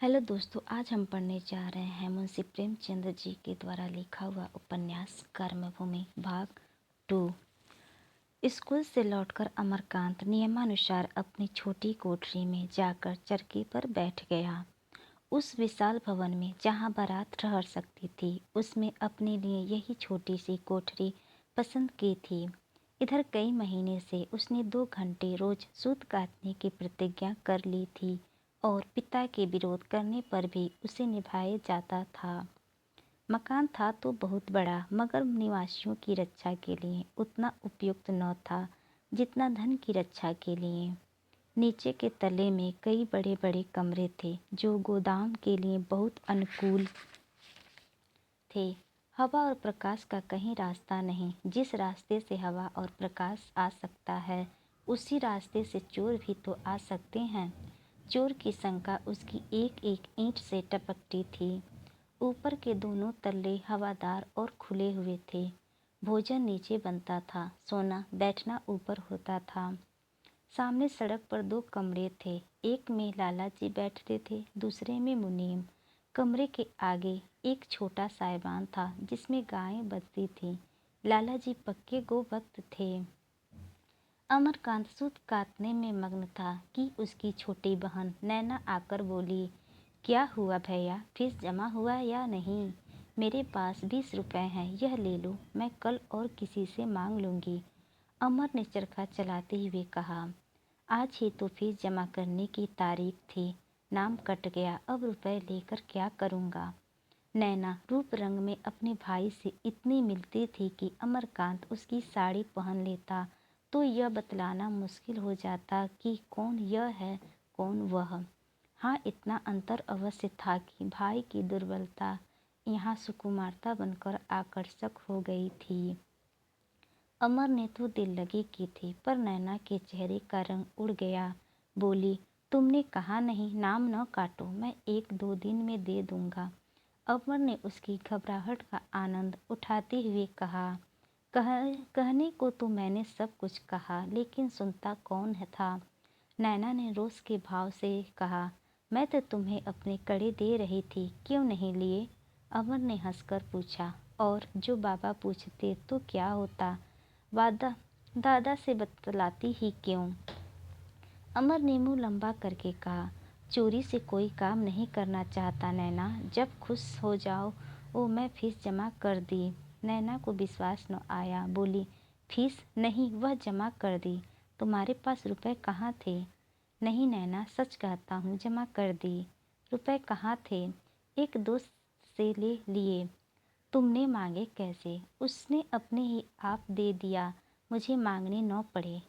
Hello दोस्तों, आज हम पढ़ने जा रहे हैं मुंशी प्रेमचंद जी के द्वारा लिखा हुआ उपन्यास कर्मभूमि भाग 2। स्कूल से लौटकर अमरकांत नियमानुसार अपनी छोटी कोठरी में जाकर चरखी पर बैठ गया। उस विशाल भवन में जहाँ बारात ठहर सकती थी, उसमें अपने लिए यही छोटी सी कोठरी पसंद की थी। इधर कई महीने से उसने 2 घंटे रोज सूत काटने की प्रतिज्ञा कर ली थी और पिता के विरोध करने पर भी उसे निभाया जाता था। मकान था तो बहुत बड़ा, मगर निवासियों की रक्षा के लिए उतना उपयुक्त न था जितना धन की रक्षा के लिए। नीचे के तले में कई बड़े बड़े कमरे थे जो गोदाम के लिए बहुत अनुकूल थे। हवा और प्रकाश का कहीं रास्ता नहीं। जिस रास्ते से हवा और प्रकाश आ सकता है, उसी रास्ते से चोर भी तो आ सकते हैं। चोर की शंका उसकी एक एक ईंट से टपकती थी। ऊपर के दोनों तल्ले हवादार और खुले हुए थे। भोजन नीचे बनता था, सोना बैठना ऊपर होता था। सामने सड़क पर 2 कमरे थे। एक में लाला जी बैठते थे, दूसरे में मुनीम। कमरे के आगे एक छोटा साइबान था जिसमें गायें बंधती थीं। लाला जी पक्के गोभक्त थे। अमरकांत सूत काटने में मग्न था कि उसकी छोटी बहन नैना आकर बोली, क्या हुआ भैया, फीस जमा हुआ या नहीं? मेरे पास 20 रुपए हैं, यह ले लो, मैं कल और किसी से मांग लूँगी। अमर ने चरखा चलाते हुए कहा, आज ही तो फीस जमा करने की तारीख थी, नाम कट गया, अब रुपए लेकर क्या करूँगा? नैना रूप रंग में अपने भाई से इतनी मिलती थी कि अमरकांत उसकी साड़ी पहन लेता तो यह बतलाना मुश्किल हो जाता कि कौन यह है कौन वह। हाँ, इतना अंतर अवश्य था कि भाई की दुर्बलता यहाँ सुकुमारता बनकर आकर्षक हो गई थी। अमर ने तो दिल लगी की थी, पर नैना के चेहरे का रंग उड़ गया। बोली, तुमने कहा नहीं, नाम न काटो, मैं 1-2 दिन में दे दूंगा। अमर ने उसकी घबराहट का आनंद उठाते हुए कहा, कहने को तो मैंने सब कुछ कहा, लेकिन सुनता कौन है था? नैना ने रोष के भाव से कहा, मैं तो तुम्हें अपने कड़े दे रही थी, क्यों नहीं लिए? अमर ने हंसकर पूछा, और जो बाबा पूछते तो क्या होता? वादा दादा से बतलाती ही क्यों? अमर ने मुंह लंबा करके कहा, चोरी से कोई काम नहीं करना चाहता नैना, जब खुश हो जाओ वो मैं फीस जमा कर दी। नैना को विश्वास न आया, बोली, फीस नहीं, वह जमा कर दी। तुम्हारे पास रुपए कहाँ थे? नहीं नैना, सच कहता हूँ, जमा कर दी। रुपए कहाँ थे? एक दोस्त से ले लिए। तुमने मांगे कैसे? उसने अपने ही आप दे दिया, मुझे मांगने न पड़े।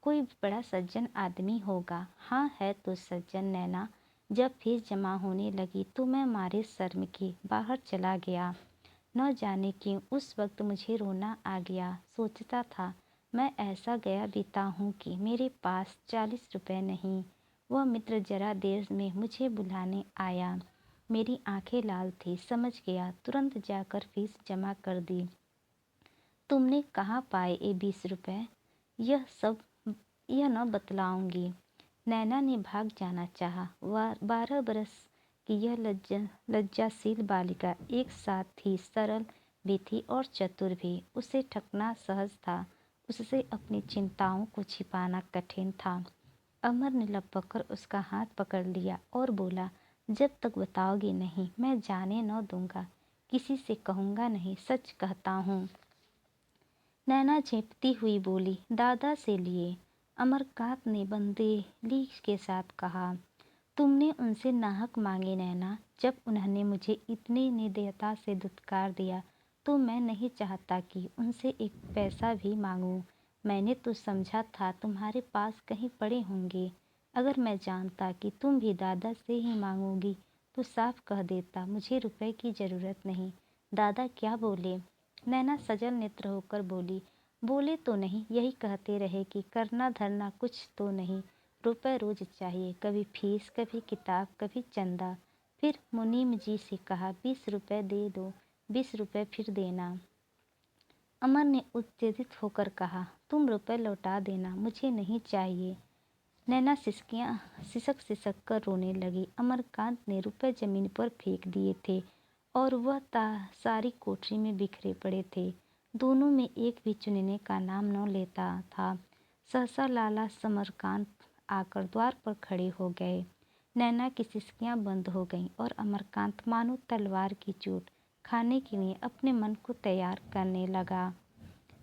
कोई बड़ा सज्जन आदमी होगा। हाँ, है तो सज्जन नैना। जब फीस जमा होने लगी तो मैं मारे शर्म के बाहर चला गया। न जाने क्यों उस वक्त मुझे रोना आ गया। सोचता था मैं ऐसा गया बीता हूँ कि मेरे पास 40 रुपए नहीं। वह मित्र जरा देर में मुझे बुलाने आया। मेरी आंखें लाल थी, समझ गया, तुरंत जाकर फीस जमा कर दी। तुमने कहाँ पाए ये 20 रुपए? यह न बतलाऊंगी। नैना ने भाग जाना चाहा। 12 बरस की यह लज्जाशील बालिका एक साथ ही सरल भी थी और चतुर भी। उसे ठगना सहज था, उससे अपनी चिंताओं को छिपाना कठिन था। अमर ने लपक कर उसका हाथ पकड़ लिया और बोला, जब तक बताओगी नहीं, मैं जाने न दूंगा, किसी से कहूँगा नहीं, सच कहता हूँ। नैना झेंपती हुई बोली, दादा से लिए। अमरकांत ने बंदेली के साथ कहा, तुमने उनसे नाहक मांगे नैना। जब उन्होंने मुझे इतनी निर्दयता से दुत्कार दिया तो मैं नहीं चाहता कि उनसे एक पैसा भी मांगूं। मैंने तो समझा था तुम्हारे पास कहीं पड़े होंगे। अगर मैं जानता कि तुम भी दादा से ही मांगोगी तो साफ कह देता, मुझे रुपए की ज़रूरत नहीं। दादा क्या बोले? नैना सजल नेत्र होकर बोली, बोले तो नहीं, यही कहते रहे कि करना धरना कुछ तो नहीं, रुपए रोज चाहिए, कभी फीस, कभी किताब, कभी चंदा। फिर मुनीम जी से कहा, 20 रुपए दे दो, 20 रुपए फिर देना। अमर ने उत्तेजित होकर कहा, तुम रुपए लौटा देना, मुझे नहीं चाहिए। नैना सिसक सिसक कर रोने लगी। अमरकांत ने रुपए जमीन पर फेंक दिए थे और वह सारी कोठरी में बिखरे पड़े थे। दोनों में एक भी चुनने का नाम न लेता था। सहसा लाला समरकांत आकर द्वार पर खड़े हो गए। नैना की सिसकियां बंद हो गईं और अमरकांत मानो तलवार की चोट खाने के लिए अपने मन को तैयार करने लगा।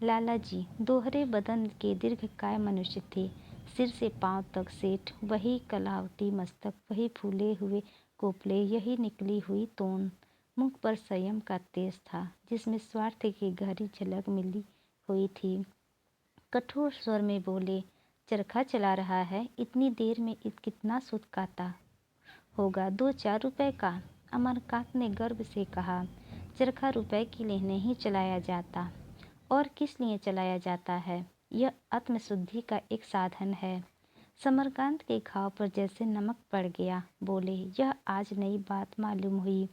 लाला जी दोहरे बदन के दीर्घकाय मनुष्य थे। सिर से पांव तक सेठ, वही कलावती मस्तक, वही फूले हुए कोपले, यही निकली हुई तोन। मुख पर संयम का तेज था जिसमें स्वार्थ की गहरी झलक मिली हुई थी। कठोर स्वर में बोले, चरखा चला रहा है, इतनी देर में कितना सूत काता होगा? 2-4 रुपए का। अमरकांत ने गर्व से कहा, चरखा रुपए के लिए नहीं चलाया जाता। और किस लिए चलाया जाता है? यह आत्मशुद्धि का एक साधन है। समरकांत के घाव पर जैसे नमक पड़ गया। बोले, यह आज नई बात मालूम हुई।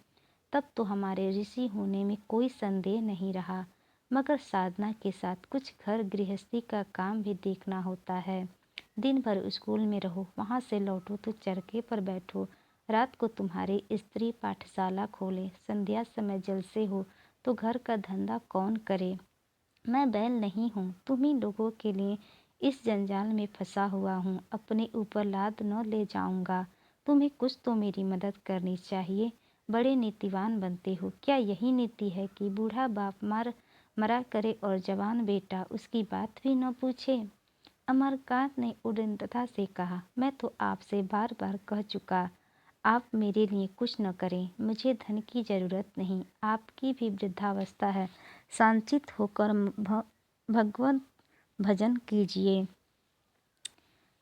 तब तो हमारे ऋषि होने में कोई संदेह नहीं रहा, मगर साधना के साथ कुछ घर गृहस्थी का काम भी देखना होता है। दिन भर स्कूल में रहो, वहाँ से लौटो तो चरखे पर बैठो, रात को तुम्हारी स्त्री पाठशाला खोले, संध्या समय जलसे हो तो घर का धंधा कौन करे? मैं बैल नहीं हूँ, तुम्ही लोगों के लिए इस जंजाल में फंसा हुआ हूँ। अपने ऊपर लाद न ले जाऊंगा। तुम्हें कुछ तो मेरी मदद करनी चाहिए। बड़े नीतिवान बनते हो, क्या यही नीति है कि बूढ़ा बाप मरा करे और जवान बेटा उसकी बात भी न पूछे? अमरकांत ने उद्दंडता से कहा, मैं तो आपसे बार बार कह चुका, आप मेरे लिए कुछ न करें। मुझे धन की जरूरत नहीं। आपकी भी वृद्धावस्था है, शांतित होकर भगवत भजन कीजिए।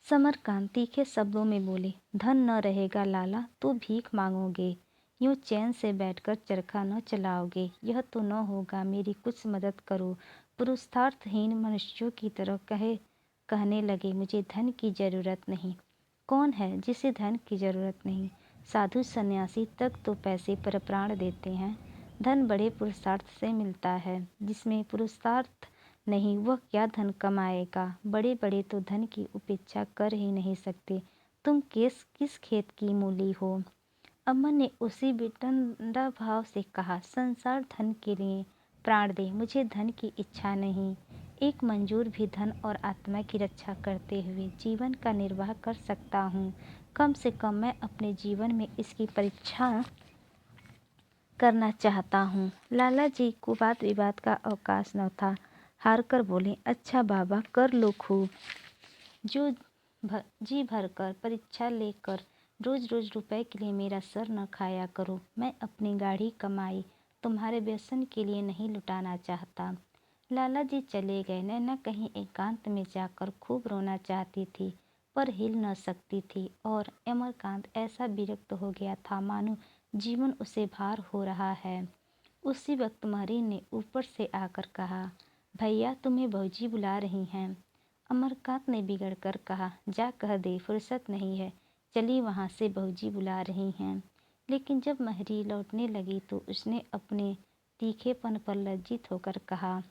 समरकांत तीखे शब्दों में बोले, धन न रहेगा लाला तो भीख मांगोगे, यूं चैन से बैठकर चरखा न चलाओगे। यह तो न होगा। मेरी कुछ मदद करो। पुरुषार्थहीन मनुष्यों की तरह कहने लगे, मुझे धन की जरूरत नहीं। कौन है जिसे धन की जरूरत नहीं? साधु सन्यासी तक तो पैसे पर प्राण देते हैं। धन बड़े पुरुषार्थ से मिलता है। जिसमें पुरुषार्थ नहीं वह क्या धन कमाएगा? बड़े बड़े तो धन की उपेक्षा कर ही नहीं सकते। तुम किस खेत की मूली हो? अमन ने उसी वितंडा भाव से कहा, संसार धन के लिए प्राण दे, मुझे धन की इच्छा नहीं। एक मंजूर भी धन और आत्मा की रक्षा करते हुए जीवन का निर्वाह कर सकता हूँ। कम से कम मैं अपने जीवन में इसकी परीक्षा करना चाहता हूँ। लाला जी को वाद विवाद का अवकाश न था। हार कर बोले, अच्छा बाबा, कर लो खूब। जी भर कर परीक्षा लेकर रोज रोज रुपए के लिए मेरा सर न खाया करो। मैं अपनी गाढ़ी कमाई तुम्हारे व्यसन के लिए नहीं लुटाना चाहता। लाला जी चले गए। नैना कहीं एकांत में जाकर खूब रोना चाहती थी पर हिल न सकती थी और अमरकांत ऐसा विरक्त हो गया था मानो जीवन उसे भार हो रहा है। उसी वक्त महरी ने ऊपर से आकर कहा, भैया तुम्हें भौजी बुला रही हैं। अमरकांत ने बिगड़ कर कहा, जा कह दे, फुर्सत नहीं है, चली वहाँ से, भौजी बुला रही हैं। लेकिन जब महरी लौटने लगी तो उसने अपने तीखेपन पर लज्जित होकर कहा,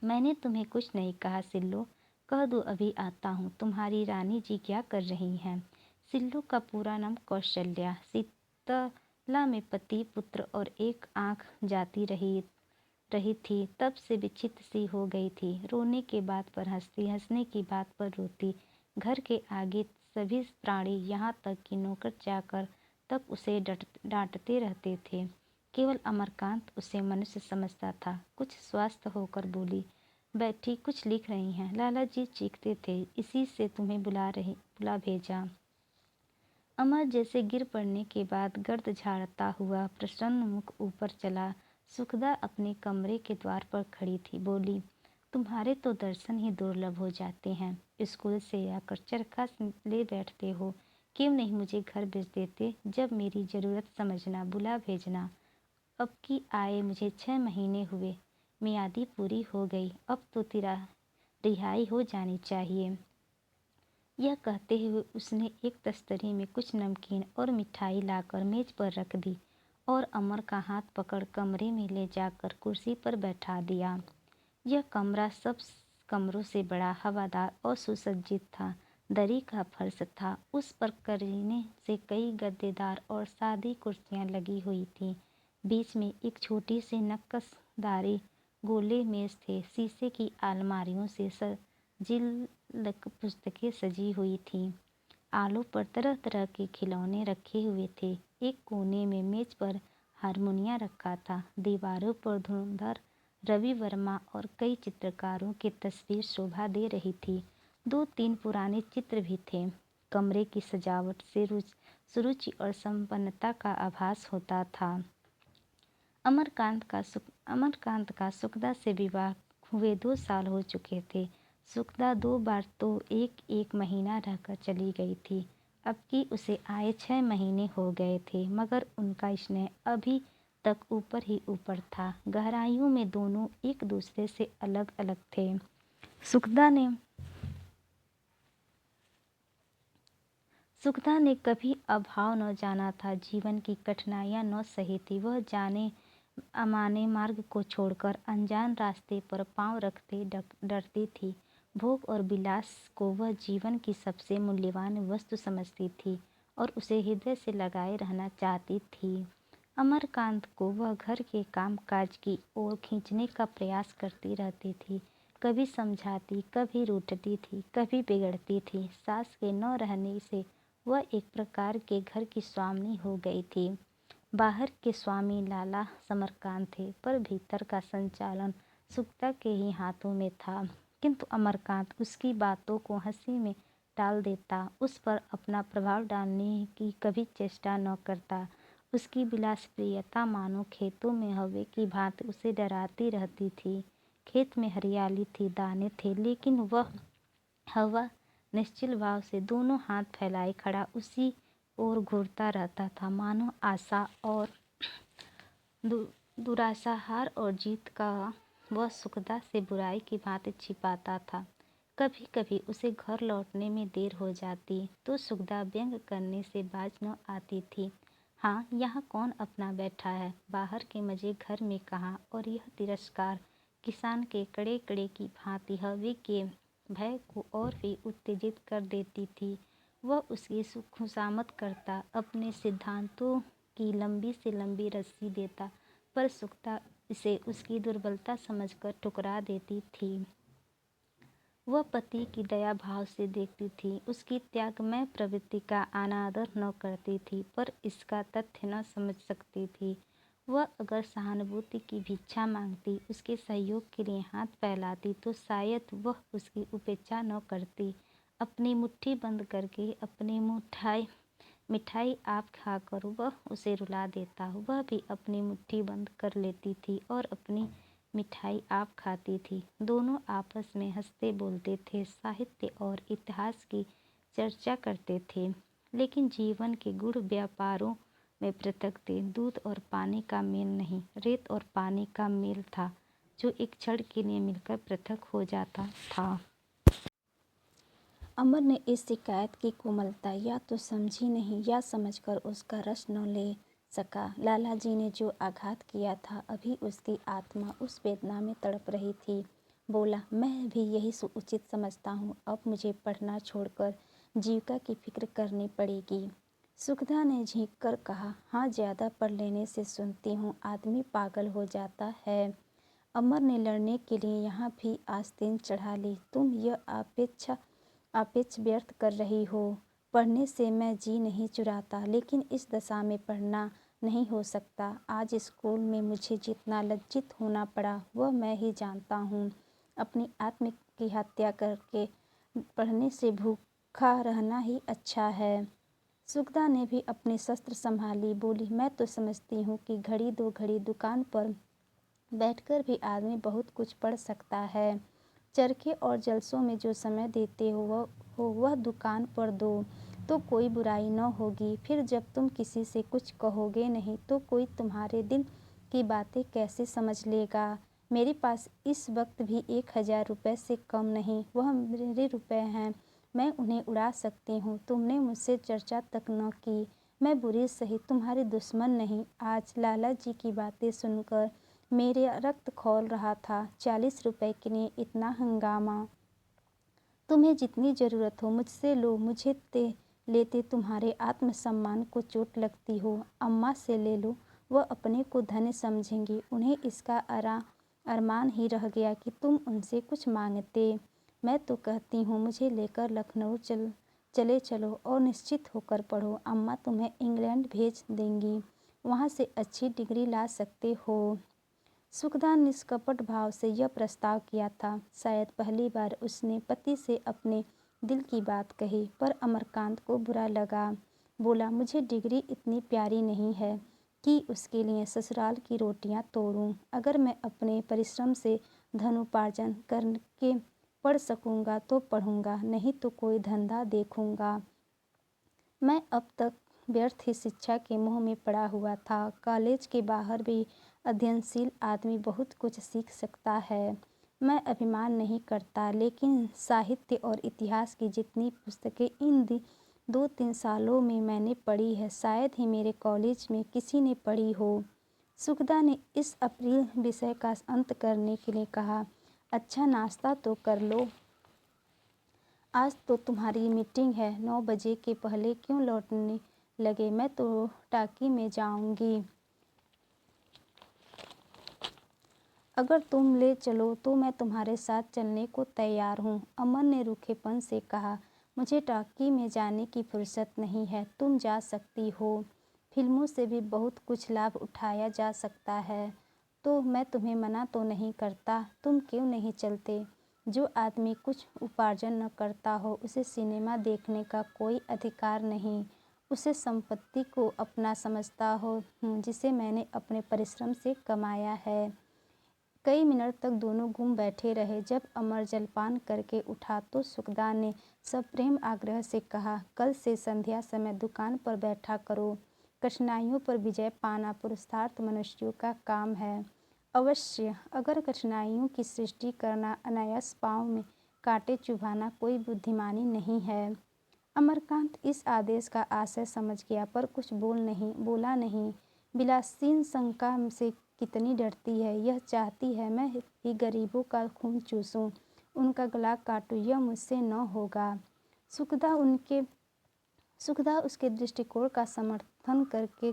मैंने तुम्हें कुछ नहीं कहा सिल्लो, कह दो अभी आता हूँ। तुम्हारी रानी जी क्या कर रही हैं? सिल्लू का पूरा नाम कौशल्या। शीतला में पति पुत्र और एक आँख जाती रही थी। तब से विचित्र सी हो गई थी। रोने के बात पर हंसती, हंसने की बात पर रोती। घर के आगे सभी प्राणी, यहाँ तक कि नौकर चाकर तक उसे डांटते रहते थे। केवल अमरकांत उसे मनुष्य समझता था। कुछ स्वस्थ होकर बोली, बैठी कुछ लिख रही हैं? लाला जी चीखते थे, इसी से तुम्हें बुला भेजा। अमर जैसे गिर पड़ने के बाद गर्द झाड़ता हुआ प्रसन्न मुख ऊपर चला। सुखदा अपने कमरे के द्वार पर खड़ी थी। बोली, तुम्हारे तो दर्शन ही दुर्लभ हो जाते हैं। स्कूल से आकर चरखा ले बैठते हो। क्यों नहीं मुझे घर भेज देते? जब मेरी ज़रूरत समझना, बुला भेजना। अब की आए मुझे 6 महीने हुए, मियादी पूरी हो गई, अब तो तेरा रिहाई हो जानी चाहिए। यह कहते हुए उसने एक तस्तरी में कुछ नमकीन और मिठाई लाकर मेज पर रख दी और अमर का हाथ पकड़ कमरे में ले जाकर कुर्सी पर बैठा दिया। यह कमरा सब कमरों से बड़ा, हवादार और सुसज्जित था। दरी का फर्श था, उस पर करीने से कई गद्देदार और सादी कुर्सियां लगी हुई थीं। बीच में एक छोटी सी नक्काशदारी गोले मेज थे। शीशे की अलमारियों से सजिलक पुस्तकें सजी हुई थीं। आलू पर तरह तरह के खिलौने रखे हुए थे। एक कोने में मेज पर हारमोनिया रखा था। दीवारों पर धुरंधर रवि वर्मा और कई चित्रकारों की तस्वीर शोभा दे रही थी। 2-3 पुराने चित्र भी थे। कमरे की सजावट से सुरुचि और संपन्नता का आभास होता था। अमरकांत का सुखदा से विवाह हुए 2 साल हो चुके थे। सुखदा 2 बार तो एक महीना रहकर चली गई थी। अब की उसे आए 6 महीने हो गए थे, मगर उनका स्नेह अभी तक ऊपर ही ऊपर था। गहराइयों में दोनों एक दूसरे से अलग अलग थे। सुखदा ने कभी अभाव न जाना था, जीवन की कठिनाइयां न सही थी। वह जाने अमाने मार्ग को छोड़कर अनजान रास्ते पर पांव रखते डरती थी। भोग और विलास को वह जीवन की सबसे मूल्यवान वस्तु समझती थी और उसे हृदय से लगाए रहना चाहती थी। अमरकांत को वह घर के काम काज की ओर खींचने का प्रयास करती रहती थी। कभी समझाती, कभी रूठती थी, कभी बिगड़ती थी। सास के न रहने से वह एक प्रकार के घर की स्वामिनी हो गई थी। बाहर के स्वामी लाला समरकांत थे, पर भीतर का संचालन सुखदा के ही हाथों में था। किंतु अमरकांत उसकी बातों को हंसी में टाल देता, उस पर अपना प्रभाव डालने की कभी चेष्टा न करता। उसकी विलासप्रियता मानो खेतों में हवा की भांति उसे डराती रहती थी। खेत में हरियाली थी, दाने थे, लेकिन वह हवा निश्चल भाव से दोनों हाथ फैलाए खड़ा उसी ओर घूरता रहता था, मानो आशा और दुराशा, हार और जीत का वह सुखदा से बुराई की भांति छिपाता था। कभी कभी उसे घर लौटने में देर हो जाती तो सुखदा व्यंग करने से बाज न आती थी। हाँ, यहाँ कौन अपना बैठा है, बाहर के मजे घर में कहाँ। और यह तिरस्कार किसान के कड़े कड़े की भांति हवे के भय को और भी उत्तेजित कर देती थी। वह उसकी खुशामद करता, अपने सिद्धांतों की लंबी से लंबी रस्सी देता, पर सुखदा इसे उसकी दुर्बलता समझकर ठुकरा देती थी। वह पति की दया भाव से देखती थी, उसकी त्यागमय प्रवृत्ति का अनादर न करती थी, पर इसका तथ्य न समझ सकती थी। वह अगर सहानुभूति की भिक्षा मांगती, उसके सहयोग के लिए हाथ फैलाती, तो शायद वह उसकी उपेक्षा न करती। अपनी मुट्ठी बंद करके अपनी मिठाई आप खाकर वह उसे रुला देता। वह भी अपनी मुट्ठी बंद कर लेती थी और अपनी मिठाई आप खाती थी। दोनों आपस में हंसते बोलते थे, साहित्य और इतिहास की चर्चा करते थे, लेकिन जीवन के गूढ़ व्यापारों में पृथक थे। दूध और पानी का मेल नहीं, रेत और पानी का मेल था, जो एक क्षण के लिए मिलकर पृथक हो जाता था। अमर ने इस शिकायत की कोमलता या तो समझी नहीं या समझकर उसका रस न ले सका। लालाजी ने जो आघात किया था, अभी उसकी आत्मा उस वेदना में तड़प रही थी। बोला, मैं भी यही उचित समझता हूँ। अब मुझे पढ़ना छोड़कर जीविका की फिक्र करनी पड़ेगी। सुखदा ने झींक कर कहा, हाँ, ज़्यादा पढ़ लेने से सुनती हूँ आदमी पागल हो जाता है। अमर ने लड़ने के लिए यहाँ भी आस्तीन चढ़ा ली। तुम यह अपेक्षा व्यर्थ कर रही हो। पढ़ने से मैं जी नहीं चुराता, लेकिन इस दशा में पढ़ना नहीं हो सकता। आज स्कूल में मुझे जितना लज्जित होना पड़ा वह मैं ही जानता हूँ। अपनी आत्म की हत्या करके पढ़ने से भूखा रहना ही अच्छा है। सुखदा ने भी अपने शस्त्र संभाली, बोली, मैं तो समझती हूँ कि घड़ी दो घड़ी दुकान पर बैठकर भी आदमी बहुत कुछ पढ़ सकता है। चरखे और जलसों में जो समय देते हो वह दुकान पर दो तो कोई बुराई न होगी। फिर जब तुम किसी से कुछ कहोगे नहीं तो कोई तुम्हारे दिल की बातें कैसे समझ लेगा। मेरे पास इस वक्त भी 1000 रुपये से कम नहीं, वह मेरे रुपए हैं, मैं उन्हें उड़ा सकती हूँ। तुमने मुझसे चर्चा तक न की। मैं बुरी सही, तुम्हारी दुश्मन नहीं। आज लाला जी की बातें सुनकर मेरे रक्त खौल रहा था। 40 रुपये के लिए इतना हंगामा। तुम्हें जितनी ज़रूरत हो मुझसे लो, मुझे लेते तुम्हारे आत्मसम्मान को चोट लगती हो। अम्मा से ले लो, वह अपने को धन्य समझेंगी। उन्हें इसका अरमान ही रह गया कि तुम उनसे कुछ मांगते। मैं तो कहती हूँ मुझे लेकर लखनऊ चले चलो और निश्चित होकर पढ़ो। अम्मा तुम्हें इंग्लैंड भेज देंगी, वहाँ से अच्छी डिग्री ला सकते हो। सुखदा निष्कपट भाव से यह प्रस्ताव किया था। शायद पहली बार उसने पति से अपने दिल की बात कही, पर अमरकांत को बुरा लगा। बोला, मुझे डिग्री इतनी प्यारी नहीं है कि उसके लिए ससुराल की रोटियां तोड़ूं। अगर मैं अपने परिश्रम से धनोपार्जन करके पढ़ सकूंगा तो पढ़ूंगा, नहीं तो कोई धंधा देखूंगा। मैं अब तक व्यर्थ ही शिक्षा के मोह में पड़ा हुआ था। कॉलेज के बाहर भी अध्ययनशील आदमी बहुत कुछ सीख सकता है। मैं अभिमान नहीं करता, लेकिन साहित्य और इतिहास की जितनी पुस्तकें इन 2-3 सालों में मैंने पढ़ी है, शायद ही मेरे कॉलेज में किसी ने पढ़ी हो। सुखदा ने इस अप्रिय विषय का अंत करने के लिए कहा, अच्छा नाश्ता तो कर लो। आज तो तुम्हारी मीटिंग है, 9 बजे के पहले क्यों लौटने लगे? मैं तो टाकी में जाऊंगी। अगर तुम ले चलो तो मैं तुम्हारे साथ चलने को तैयार हूँ। अमन ने रूखेपन से कहा, मुझे टाकी में जाने की फुर्सत नहीं है, तुम जा सकती हो। फिल्मों से भी बहुत कुछ लाभ उठाया जा सकता है, तो मैं तुम्हें मना तो नहीं करता। तुम क्यों नहीं चलते? जो आदमी कुछ उपार्जन न करता हो, उसे सिनेमा देखने का कोई अधिकार नहीं। उसे संपत्ति को अपना समझता हो जिसे मैंने अपने परिश्रम से कमाया है। कई मिनट तक दोनों गुम बैठे रहे। जब अमर जलपान करके उठा तो सुखदा ने सप्रेम आग्रह से कहा, कल से संध्या समय दुकान पर बैठा करो। कठिनाइयों पर विजय पाना पुरुषार्थ मनुष्यों का काम है। अवश्य, अगर कठिनाइयों की सृष्टि करना, अनायास पाँव में कांटे चुभाना कोई बुद्धिमानी नहीं है। अमरकांत इस आदेश का आशय समझ गया, पर कुछ बोला नहीं। विलासीन शंका से कितनी डरती है, यह चाहती है मैं ही गरीबों का खून चूसूं, उनका गला काटूं, यह मुझसे न होगा। सुखदा उसके दृष्टिकोण का समर्थन करके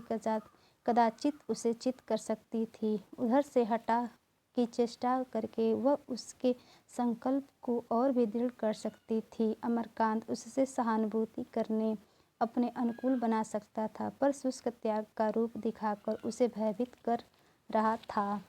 कदाचित उसे चित कर सकती थी। उधर से हटा की चेष्टा करके वह उसके संकल्प को और भी दृढ़ कर सकती थी। अमरकांत उससे सहानुभूति करने अपने अनुकूल बना सकता था, पर शुष्क त्याग का रूप दिखाकर उसे भयभीत कर रहा था।